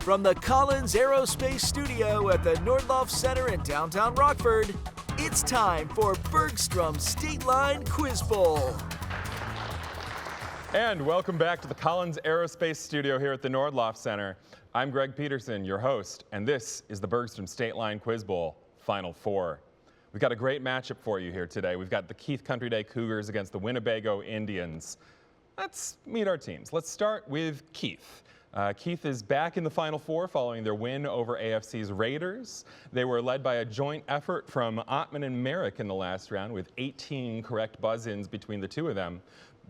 From the Collins Aerospace Studio at the Nordloff Center in downtown Rockford, it's time for Bergstrom's State Line Quiz Bowl. And welcome back to the Collins Aerospace Studio here at the Nordloff Center. I'm Greg Peterson, your host, and this is the Bergstrom State Line Quiz Bowl Final Four. We've got a great matchup for you here today. We've got the Keith Country Day Cougars against the Winnebago Indians. Let's meet our teams. Let's start with Keith. Keith is back in the Final Four following their win over AFC's Raiders. They were led by a joint effort from Ottman and Merrick in the last round with 18 correct buzz-ins between the two of them.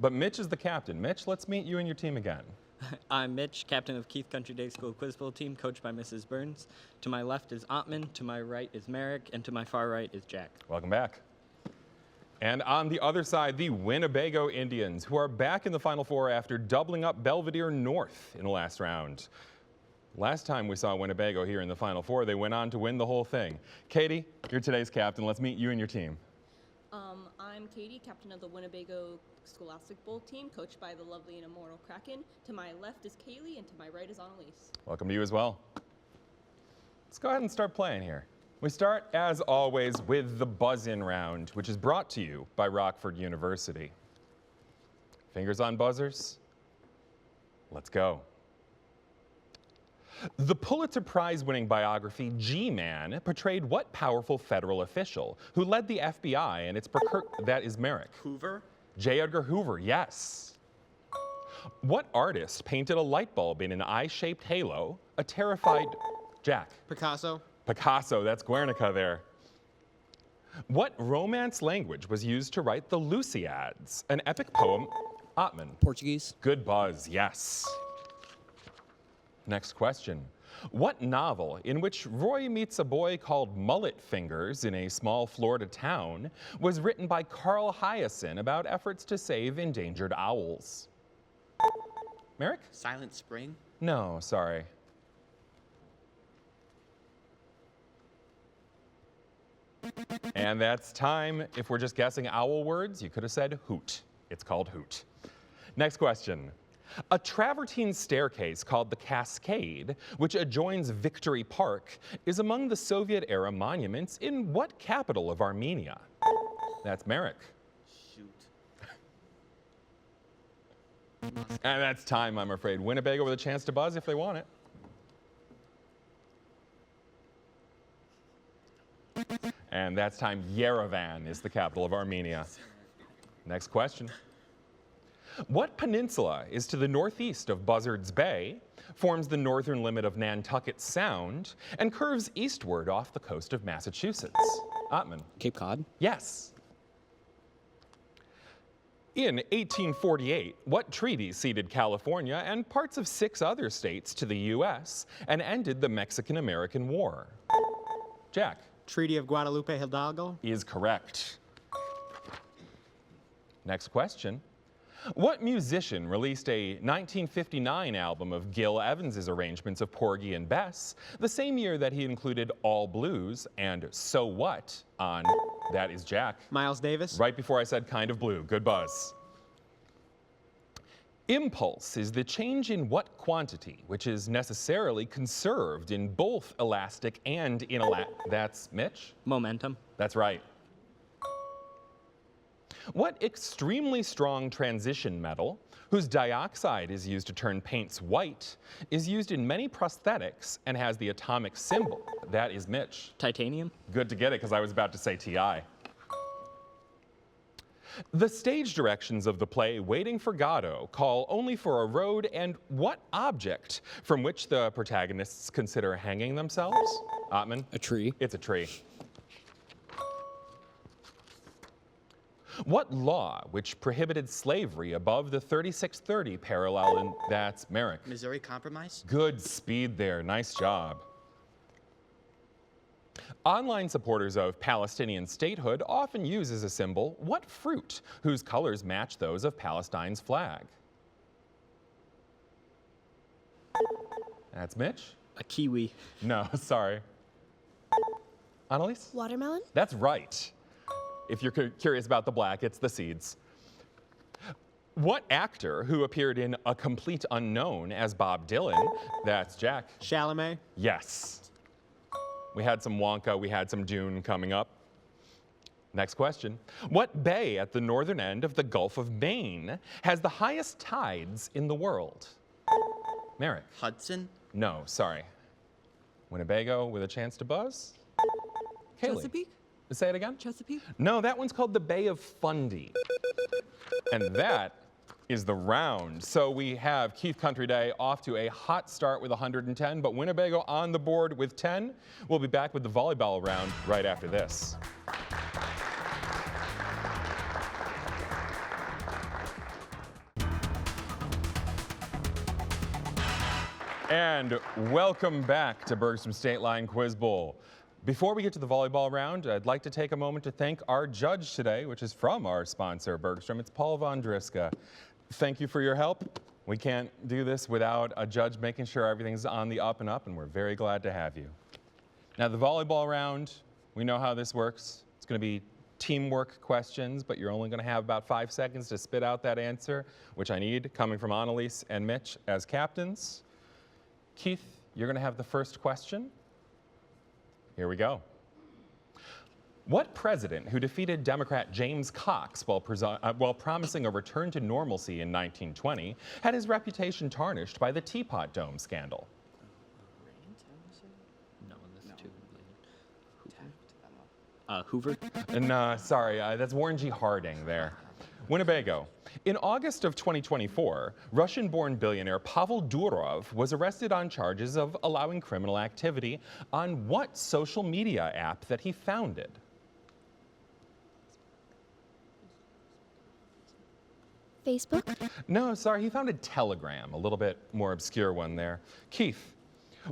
But Mitch is the captain. Mitch, let's meet you and your team again. I'm Mitch, captain of Keith Country Day School Quiz Bowl team, coached by Mrs. Burns. To my left is Ottman, to my right is Merrick, and to my far right is Jack. Welcome back. And on the other side, the Winnebago Indians, who are back in the Final Four after doubling up Belvedere North in the last round. Last time we saw Winnebago here in the Final Four, they went on to win the whole thing. Katie, you're today's captain. Let's meet you and your team. I'm Katie, captain of the Winnebago Scholastic Bowl team, coached by the lovely and immortal Kraken. To my left is Kaylee, and to my right is Annalise. Welcome to you as well. Let's go ahead and start playing here. We start, as always, with the buzz-in round, which is brought to you by Rockford University. Fingers on buzzers. Let's go. The Pulitzer Prize-winning biography G-Man portrayed what powerful federal official who led the FBI and its that is Merrick. Hoover? J. Edgar Hoover, yes. What artist painted a light bulb in an eye-shaped halo, a terrified Jack? Picasso. Picasso, that's Guernica there. What Romance language was used to write the Lusiads, an epic poem? Ottman. Portuguese. Good buzz, yes. Next question. What novel, in which Roy meets a boy called Mullet Fingers in a small Florida town, was written by Carl Hyacin about efforts to save endangered owls? Merrick? Silent Spring. No, sorry. And that's time. If we're just guessing owl words, you could have said hoot. It's called hoot. Next question. A travertine staircase called the Cascade, which adjoins Victory Park, is among the Soviet-era monuments in what capital of Armenia? That's Merrick. Shoot. And that's time, I'm afraid. Winnebago with a chance to buzz if they want it. And that's time. Yerevan is the capital of Armenia. Next question. What peninsula is to the northeast of Buzzards Bay, forms the northern limit of Nantucket Sound, and curves eastward off the coast of Massachusetts? Ottman. Cape Cod. Yes. In 1848, what treaty ceded California and parts of 6 other states to the U.S. and ended the Mexican-American War? Jack. Treaty of Guadalupe Hidalgo. Is correct. Next question. What musician released a 1959 album of Gil Evans's arrangements of Porgy and Bess, the same year that he included All Blues and So What on That Is Jack? Miles Davis. Right before I said Kind of Blue. Good buzz. Impulse is the change in what quantity, which is necessarily conserved in both elastic and inelastic. That's Mitch? Momentum. That's right. What extremely strong transition metal, whose dioxide is used to turn paints white, is used in many prosthetics and has the atomic symbol? That is Mitch. Titanium. Good to get it, because I was about to say TI. The stage directions of the play Waiting for Godot call only for a road and what object from which the protagonists consider hanging themselves? Ottman? A tree. It's a tree. What law which prohibited slavery above the 3630 parallel in, that's Merrick. Missouri Compromise. Good speed there, nice job. Online supporters of Palestinian statehood often use as a symbol what fruit whose colors match those of Palestine's flag? That's Mitch? A kiwi. No, sorry. Annalise? Watermelon? That's right. If you're curious about the black, it's the seeds. What actor who appeared in A Complete Unknown as Bob Dylan? That's Jack. Chalamet. Yes. We had some Wonka, we had some Dune coming up. Next question. What bay at the northern end of the Gulf of Maine has the highest tides in the world? Merrick. Hudson. No, sorry. Winnebago with a chance to buzz? Kaylee. Chesapeake? Say it again? Chesapeake? No, that one's called the Bay of Fundy. And that is the round. So we have Keith Country Day off to a hot start with 110, but Winnebago on the board with 10. We'll be back with the volleyball round right after this. And welcome back to Bergstrom State Line Quiz Bowl. Before we get to the volleyball round, I'd like to take a moment to thank our judge today, which is from our sponsor, Bergstrom. It's Paul Von Driska. Thank you for your help. We can't do this without a judge making sure everything's on the up and up, and we're very glad to have you. Now, the volleyball round, we know how this works. It's going to be teamwork questions, but you're only going to have about 5 seconds to spit out that answer, which I need coming from Annalise and Mitch as captains. Keith, you're going to have the first question. Here we go. What president who defeated Democrat James Cox while promising a return to normalcy in 1920 had his reputation tarnished by the Teapot Dome scandal? No, this is too late. Hoover? And sorry, that's Warren G. Harding there. Winnebago. In August of 2024, Russian-born billionaire Pavel Durov was arrested on charges of allowing criminal activity on what social media app that he founded? Facebook? No, sorry, he founded Telegram, a little bit more obscure one there. Keith,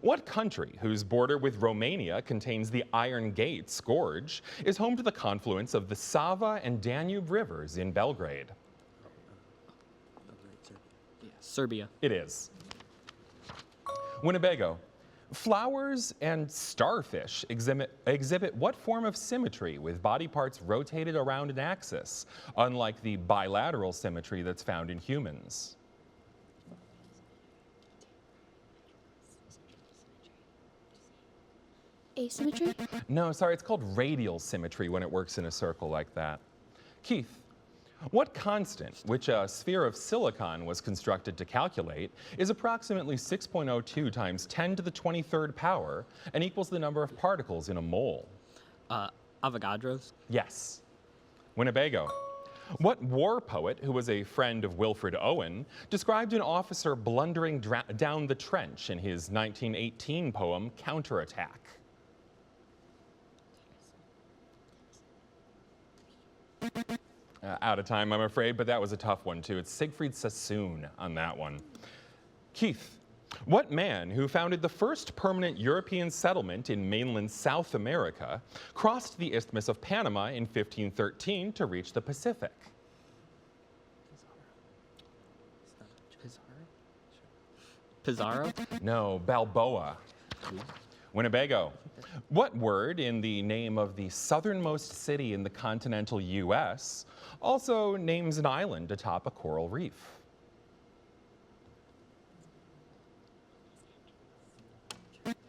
what country, whose border with Romania contains the Iron Gates Gorge, is home to the confluence of the Sava and Danube rivers in Belgrade? Serbia. It is. Winnebago. Flowers and starfish exhibit what form of symmetry with body parts rotated around an axis, unlike the bilateral symmetry that's found in humans? Asymmetry? No, sorry, it's called radial symmetry when it works in a circle like that. Keith, what constant, which a sphere of silicon was constructed to calculate, is approximately 6.02 times 10 to the 23rd power and equals the number of particles in a mole? Avogadro's. Yes. Winnebago. What war poet, who was a friend of Wilfred Owen, described an officer blundering down the trench in his 1918 poem, Counterattack? Out of time, I'm afraid, but that was a tough one, too. It's Siegfried Sassoon on that one. Keith, what man who founded the first permanent European settlement in mainland South America crossed the Isthmus of Panama in 1513 to reach the Pacific? Pizarro? No, Balboa. Winnebago. What word in the name of the southernmost city in the continental U.S. also names an island atop a coral reef?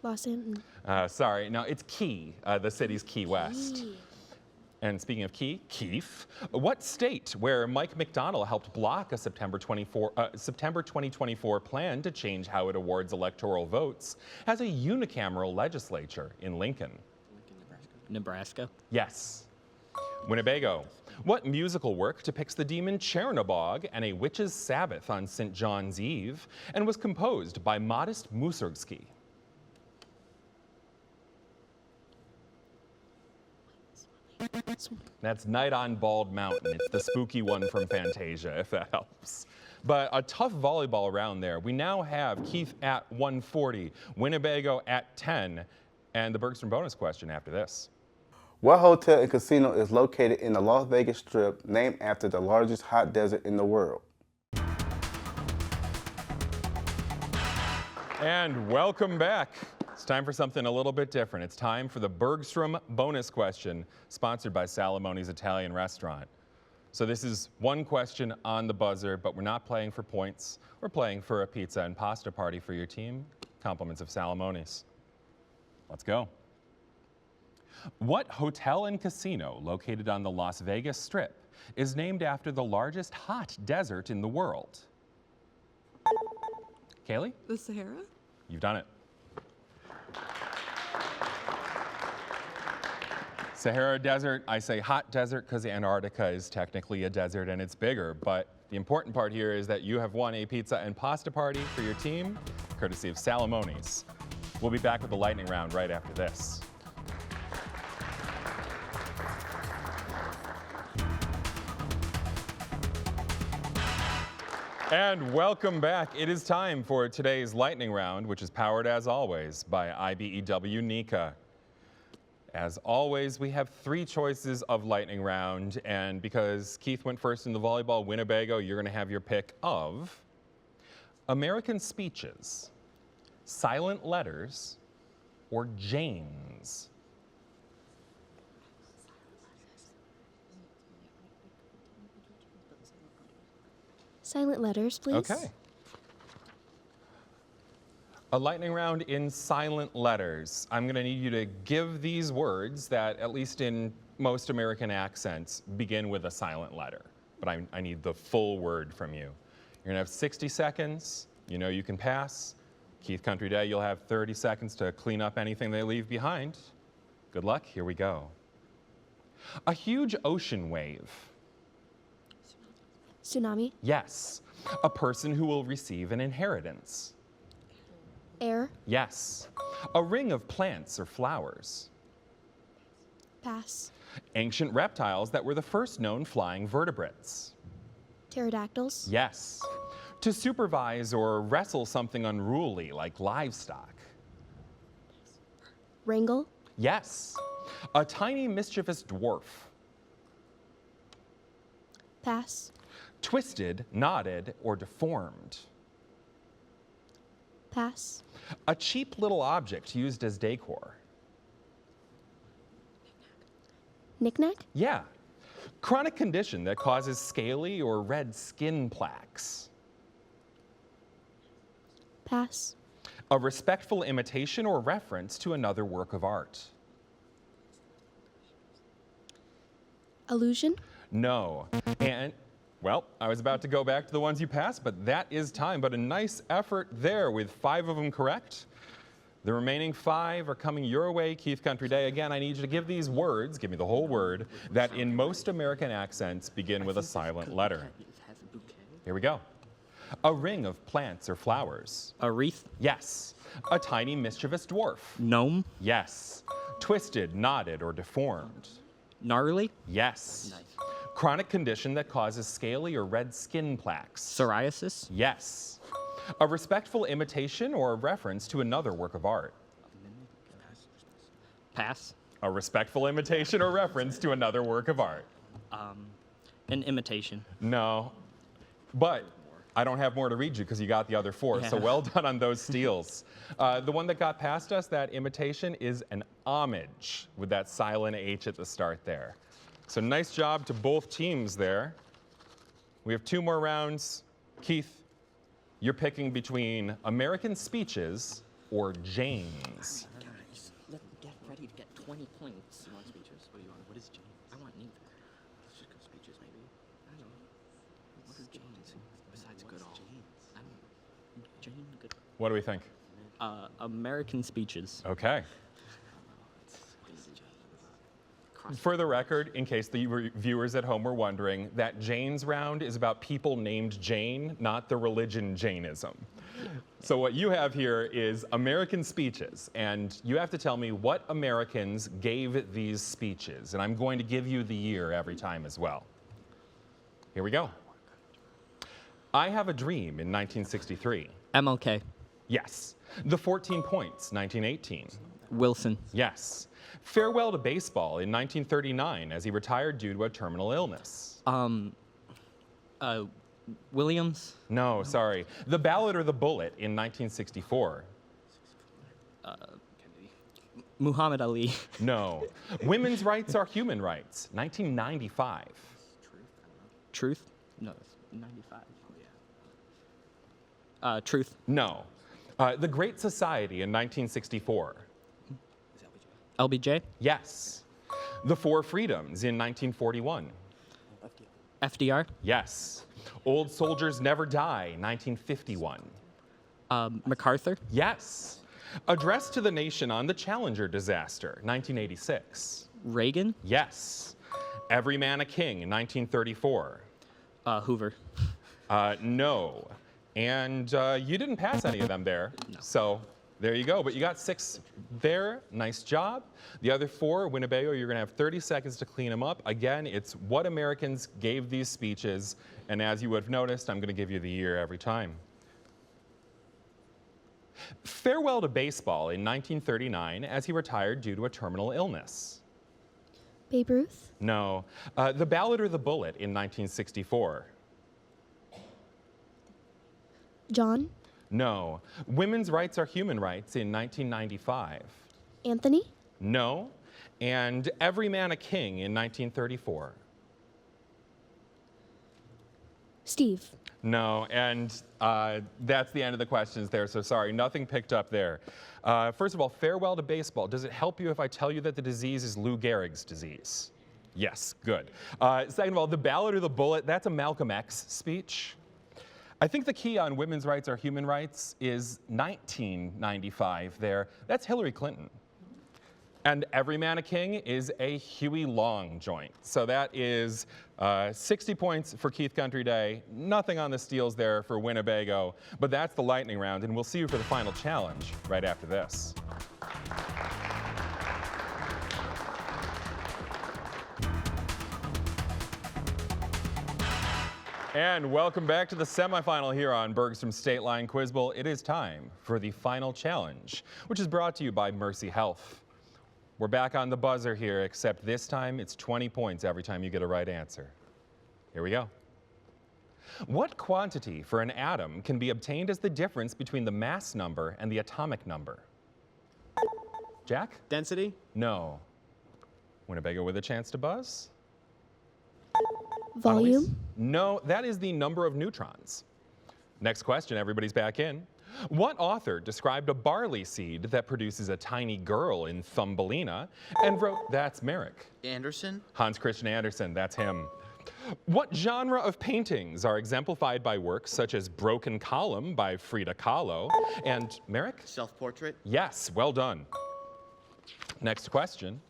Los Angeles. Sorry, no, it's Key, the city's Key West. And speaking of Key, Keith, what state where Mike McDonnell helped block a September 2024 plan to change how it awards electoral votes has a unicameral legislature in Lincoln? Nebraska. Yes. Winnebago. What musical work depicts the demon Chernobog and a witch's Sabbath on St. John's Eve and was composed by Modest Mussorgsky? That's Night on Bald Mountain. It's the spooky one from Fantasia, if that helps. But a tough volleyball round there. We now have Keith at 140, Winnebago at 10, and the Bergstrom bonus question after this. What hotel and casino is located in the Las Vegas Strip named after the largest hot desert in the world? And welcome back. It's time for something a little bit different. It's time for the Bergstrom bonus question, sponsored by Salamone's Italian Restaurant. So this is one question on the buzzer, but we're not playing for points. We're playing for a pizza and pasta party for your team. Compliments of Salamone's. Let's go. What hotel and casino located on the Las Vegas Strip is named after the largest hot desert in the world? Kaylee? The Sahara? You've done it. Sahara Desert, I say hot desert because Antarctica is technically a desert and it's bigger, but the important part here is that you have won a pizza and pasta party for your team, courtesy of Salamone's. We'll be back with the lightning round right after this. And welcome back. It is time for today's lightning round, which is powered as always by IBEW Nika. As always, we have 3 choices of lightning round, and because Keith went first in the volleyball, Winnebago, you're going to have your pick of American speeches, silent letters, or Janes. Silent letters, please. Okay. A lightning round in silent letters. I'm going to need you to give these words that, at least in most American accents, begin with a silent letter. But I need the full word from you. You're going to have 60 seconds. You know you can pass. Keith Country Day, you'll have 30 seconds to clean up anything they leave behind. Good luck. Here we go. A huge ocean wave. Tsunami. Yes. A person who will receive an inheritance. Air. Yes. A ring of plants or flowers. Pass. Ancient reptiles that were the first known flying vertebrates. Pterodactyls. Yes. To supervise or wrestle something unruly like livestock. Wrangle. Yes. A tiny mischievous dwarf. Pass. Twisted, knotted, or deformed. Pass. A cheap little object used as decor. Knick-knack. Yeah. Chronic condition that causes scaly or red skin plaques. Pass. A respectful imitation or reference to another work of art. Illusion. No. And, well, I was about to go back to the ones you passed, but that is time. But a nice effort there with 5 of them correct. The remaining 5 are coming your way, Keith Country Day. Again, I need you to give these words, give me the whole word, that in most American accents begin with a silent letter. Here we go. A ring of plants or flowers. A wreath. Yes. A tiny mischievous dwarf. Gnome. Yes. Twisted, knotted, or deformed. Gnarly. Yes. Chronic condition that causes scaly or red skin plaques. Psoriasis. Yes. A respectful imitation or a reference to another work of art. Pass. A respectful imitation or reference to another work of art. An imitation. No. But I don't have more to read you because you got the other 4, so Yeah. well done on those steals. The one that got past us, that imitation, is an homage with that silent H at the start there. So nice job to both teams there. We have 2 more rounds. Keith, you're picking between American speeches or Janes. Get ready to get 20 points. You want speeches? What do you want? What is James? I want neither. Let's just go speeches, maybe. I don't know. What is James? Besides Goodall. I don't know. Jane Good. What do we think? American speeches. Okay. For the record, in case the viewers at home were wondering, that Jane's round is about people named Jane, not the religion Jainism. So what you have here is American speeches, and you have to tell me what Americans gave these speeches, and I'm going to give you the year every time as well. Here we go. I Have a Dream in 1963. MLK. Yes. The 14 Points, 1918. Wilson. Yes. Farewell to Baseball in 1939 as he retired due to a terminal illness. Williams. No, sorry. The Ballad or the Bullet in 1964. Muhammad Ali. No. Women's Rights Are Human Rights, 1995. Truth? No, it's 95. Oh, yeah. Truth. No. The Great Society in 1964. LBJ? Yes. The Four Freedoms in 1941. FDR? Yes. Old Soldiers Never Die, 1951. MacArthur? Yes. Address to the Nation on the Challenger Disaster, 1986. Reagan? Yes. Every Man a King, 1934. Hoover. No. And you didn't pass any of them there. No. So there you go. But you got 6 there. Nice job. The other 4, Winnebago, you're going to have 30 seconds to clean them up. Again, it's what Americans gave these speeches. And as you would have noticed, I'm going to give you the year every time. Farewell to baseball in 1939 as he retired due to a terminal illness. Babe Ruth. No. The Ballad or the Bullet in 1964. John. No. Women's Rights Are Human Rights in 1995. Anthony. No. And Every Man a King in 1934. Steve. No, and that's the end of the questions there, so sorry, nothing picked up there. First of all, farewell to baseball. Does it help you if I tell you that the disease is Lou Gehrig's disease? Yes, good. Second of all, the Ballad or the Bullet, that's a Malcolm X speech. I think the key on women's rights are human rights is 1995 there. That's Hillary Clinton. And Every Man a King is a Huey Long joint. So that is 60 points for Keith Country Day. Nothing on the steals there for Winnebago, but that's the lightning round, and we'll see you for the final challenge right after this. And welcome back to the semifinal here on Bergstrom State Line Quiz Bowl. It is time for the final challenge, which is brought to you by Mercy Health. We're back on the buzzer here, except this time it's 20 points every time you get a right answer. Here we go. What quantity for an atom can be obtained as the difference between the mass number and the atomic number? Jack? Density? No. Winnebago with a chance to buzz? Volume. Annalise? No, that is the number of neutrons. Next question, everybody's back in. What author described a barley seed that produces a tiny girl in Thumbelina and wrote, that's Merrick. Anderson? Hans Christian Andersen, that's him. What genre of paintings are exemplified by works such as Broken Column by Frida Kahlo and Merrick? Self-portrait? Yes, well done. Next question.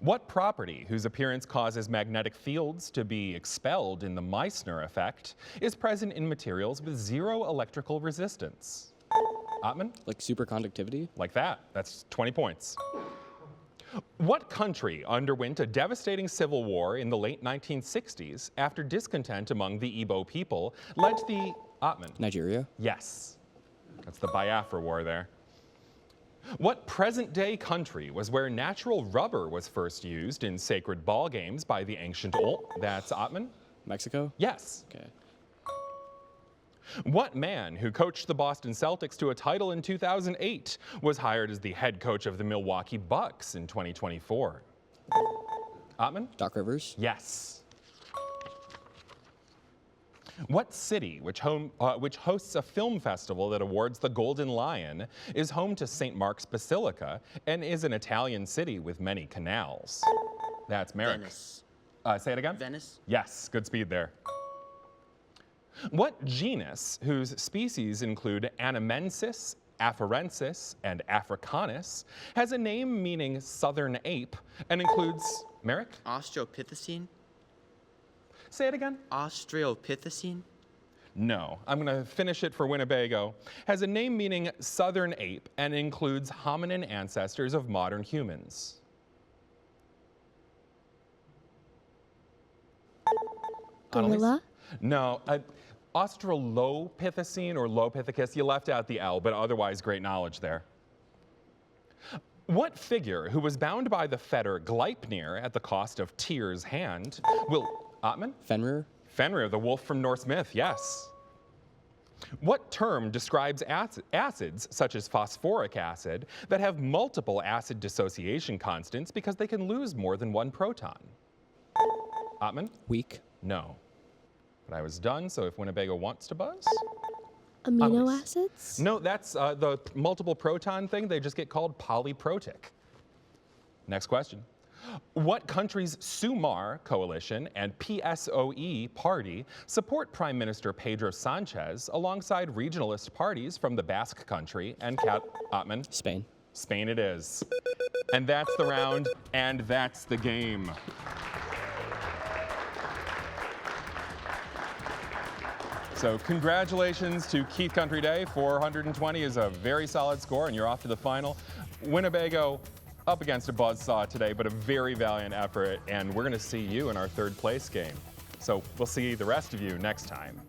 What property whose appearance causes magnetic fields to be expelled in the Meissner effect is present in materials with 0 electrical resistance? Ottman? Like superconductivity? Like that. That's 20 points. What country underwent a devastating civil war in the late 1960s after discontent among the Igbo people led to the Ottman? Nigeria? Yes. That's the Biafra War there. What present-day country was where natural rubber was first used in sacred ball games by the ancient That's Ottman? Mexico? Yes. Okay. What man who coached the Boston Celtics to a title in 2008 was hired as the head coach of the Milwaukee Bucks in 2024? Ottman? Doc Rivers? Yes. What city, which hosts a film festival that awards the Golden Lion, is home to St. Mark's Basilica and is an Italian city with many canals? That's Merrick. Venice. Say it again? Venice? Yes, good speed there. What genus, whose species include Anamensis, Afarensis, and Africanus, has a name meaning southern ape and includes, Merrick? Australopithecine? Say it again? Australopithecine? No, I'm going to finish it for Winnebago. Has a name meaning southern ape and includes hominin ancestors of modern humans. Gorilla. No, Australopithecine or Lopithecus, you left out the L, but otherwise great knowledge there. What figure who was bound by the fetter Gleipnir at the cost of Tyr's hand will... Ottman? Fenrir? Fenrir, the wolf from Norse myth, yes. What term describes acids, such as phosphoric acid, that have multiple acid dissociation constants because they can lose more than one proton? Ottman? Weak? No. But I was done, so if Winnebago wants to buzz. Amino Annalise. acids? No, that's the multiple proton thing. They just get called polyprotic. Next question. What country's SUMAR coalition and PSOE party support Prime Minister Pedro Sanchez alongside regionalist parties from the Basque Country and Ottman? Spain. Spain it is. And that's the round, and that's the game. So congratulations to Keith Country Day. 420 is a very solid score, and you're off to the final. Winnebago up against a buzzsaw today, but a very valiant effort, and we're going to see you in our third place game. So we'll see the rest of you next time.